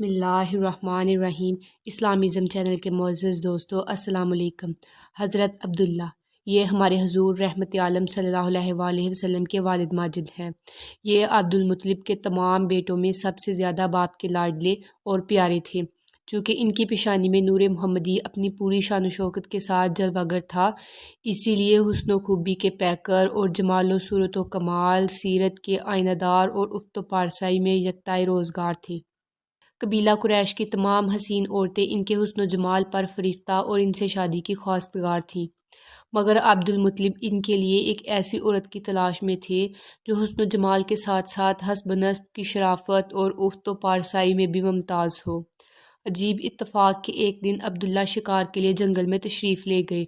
بسم اللہ الرحمن الرحیم۔ اسلامزم چینل کے معزز دوستو السلام علیکم۔ حضرت عبداللہ یہ ہمارے حضور رحمت عالم صلی اللہ علیہ وآلہ وسلم کے والد ماجد ہیں۔ یہ عبد المطلب کے تمام بیٹوں میں سب سے زیادہ باپ کے لاڈلے اور پیارے تھے۔ چونکہ ان کی پیشانی میں نور محمدی اپنی پوری شان و شوکت کے ساتھ جلوہ گر تھا، اسی لیے حسن و خوبی کے پیکر اور جمال و صورت و کمال، سیرت کے آئینہ دار اور افت و پارسائی میں یکتائے روزگار تھے۔ قبیلہ قریش کی تمام حسین عورتیں ان کے حسن و جمال پر فریفتہ اور ان سے شادی کی خواستگار تھیں، مگر عبد المطلب ان کے لیے ایک ایسی عورت کی تلاش میں تھے جو حسن و جمال کے ساتھ ساتھ حسب نسب کی شرافت اور افت و پارسائی میں بھی ممتاز ہو۔ عجیب اتفاق کہ ایک دن عبداللہ شکار کے لیے جنگل میں تشریف لے گئے۔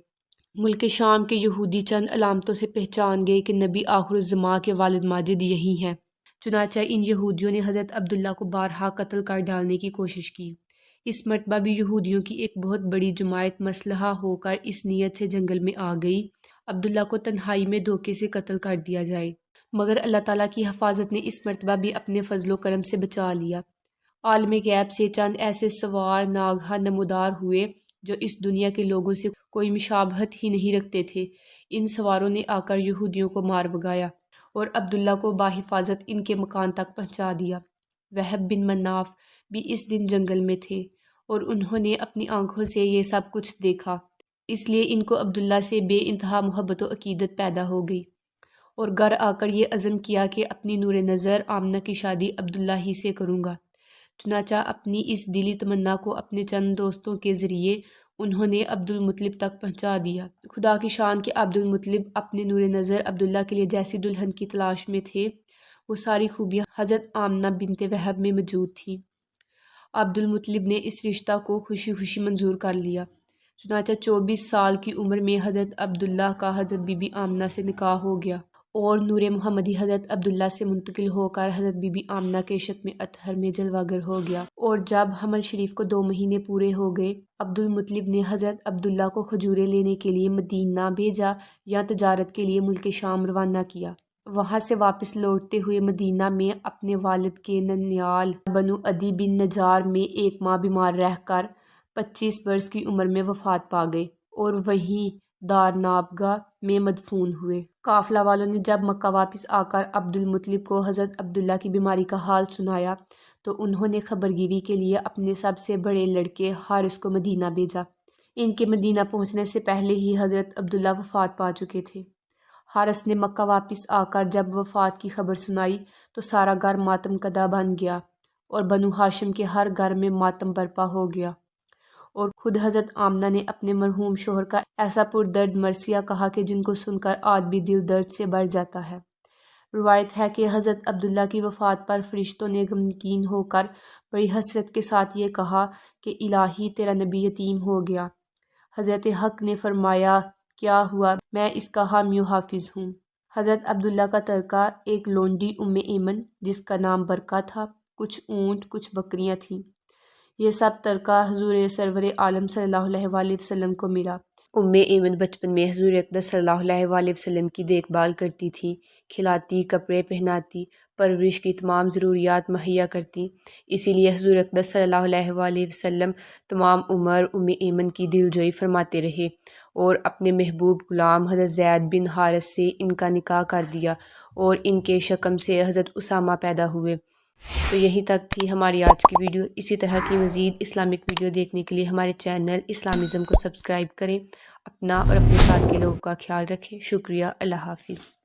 ملک شام کے یہودی چند علامتوں سے پہچان گئے کہ نبی آخر الزماں کے والد ماجد یہی ہیں۔ چنانچہ ان یہودیوں نے حضرت عبداللہ کو بارہا قتل کر ڈالنے کی کوشش کی۔ اس مرتبہ بھی یہودیوں کی ایک بہت بڑی جماعت مسلح ہو کر اس نیت سے جنگل میں آ گئی عبداللہ کو تنہائی میں دھوکے سے قتل کر دیا جائے، مگر اللہ تعالیٰ کی حفاظت نے اس مرتبہ بھی اپنے فضل و کرم سے بچا لیا۔ عالم غیب سے چند ایسے سوار ناگہاں نمودار ہوئے جو اس دنیا کے لوگوں سے کوئی مشابہت ہی نہیں رکھتے تھے۔ ان سواروں نے آ کر یہودیوں کو مار بھگایا اور عبداللہ کو بحفاظت ان کے مکان تک پہنچا دیا۔ وہب بن مناف بھی اس دن جنگل میں تھے اور انہوں نے اپنی آنکھوں سے یہ سب کچھ دیکھا، اس لیے ان کو عبداللہ سے بے انتہا محبت و عقیدت پیدا ہو گئی اور گھر آ کر یہ عزم کیا کہ اپنی نور نظر آمنہ کی شادی عبداللہ ہی سے کروں گا۔ چنانچہ اپنی اس دلی تمنا کو اپنے چند دوستوں کے ذریعے انہوں نے عبد المطلب تک پہنچا دیا۔ خدا کی شان کہ عبد المطلب اپنے نور نظر عبداللہ کے لیے جیسی دلہن کی تلاش میں تھے، وہ ساری خوبیاں حضرت آمنہ بنت وہب میں موجود تھیں۔ عبد المطلب نے اس رشتہ کو خوشی خوشی منظور کر لیا۔ چنانچہ 24 سال کی عمر میں حضرت عبداللہ کا حضرت بی بی آمنہ سے نکاح ہو گیا اور نور محمدی حضرت عبداللہ سے منتقل ہو کر حضرت بی بی آمنہ کے شتم اطہر میں جلوہ گر ہو گیا۔ اور جب حمل شریف کو 2 مہینے پورے ہو گئے، عبد المطلب نے حضرت عبداللہ کو کھجوریں لینے کے لیے مدینہ بھیجا یا تجارت کے لیے ملک شام روانہ کیا۔ وہاں سے واپس لوٹتے ہوئے مدینہ میں اپنے والد کے ننیال بنو عدی بن نجار میں 1 ماہ بیمار رہ کر 25 برس کی عمر میں وفات پا گئے اور وہیں دارنابگہ میں مدفون ہوئے۔ قافلہ والوں نے جب مکہ واپس آ کر عبد المطلب کو حضرت عبداللہ کی بیماری کا حال سنایا تو انہوں نے خبرگیری کے لیے اپنے سب سے بڑے لڑکے حارث کو مدینہ بھیجا۔ ان کے مدینہ پہنچنے سے پہلے ہی حضرت عبداللہ وفات پا چکے تھے۔ حارث نے مکہ واپس آ کر جب وفات کی خبر سنائی تو سارا گھر ماتم کدہ بن گیا اور بنو ہاشم کے ہر گھر میں ماتم برپا ہو گیا، اور خود حضرت آمنہ نے اپنے مرحوم شوہر کا ایسا پردرد مرثیہ کہا کہ جن کو سن کر آج بھی دل درد سے بھر جاتا ہے۔ روایت ہے کہ حضرت عبداللہ کی وفات پر فرشتوں نے غمگین ہو کر بڑی حسرت کے ساتھ یہ کہا کہ الہی تیرا نبی یتیم ہو گیا۔ حضرت حق نے فرمایا کیا ہوا، میں اس کا حامی و حافظ ہوں۔ حضرت عبداللہ کا ترکہ ایک لونڈی ایمن جس کا نام برکہ تھا، کچھ اونٹ کچھ بکریاں تھیں۔ یہ سب ترکہ حضور سرور عالم صلی اللہ علیہ وآلہ وسلم کو ملا۔ ایمن بچپن میں حضور اقدس صلی اللہ علیہ وآلہ وسلم کی دیکھ بھال کرتی تھی، کھلاتی، کپڑے پہناتی، پرورش کی تمام ضروریات مہیا کرتی۔ اسی لیے حضور اقدس صلی اللہ علیہ وآلہ وسلم تمام عمر ایمن کی دلجوئی فرماتے رہے اور اپنے محبوب غلام حضرت زید بن حارث سے ان کا نکاح کر دیا اور ان کے شکم سے حضرت اسامہ پیدا ہوئے۔ تو یہیں تک تھی ہماری آج کی ویڈیو۔ اسی طرح کی مزید اسلامک ویڈیو دیکھنے کے لیے ہمارے چینل اسلامزم کو سبسکرائب کریں۔ اپنا اور اپنے ساتھ کے لوگوں کا خیال رکھیں۔ شکریہ۔ اللہ حافظ۔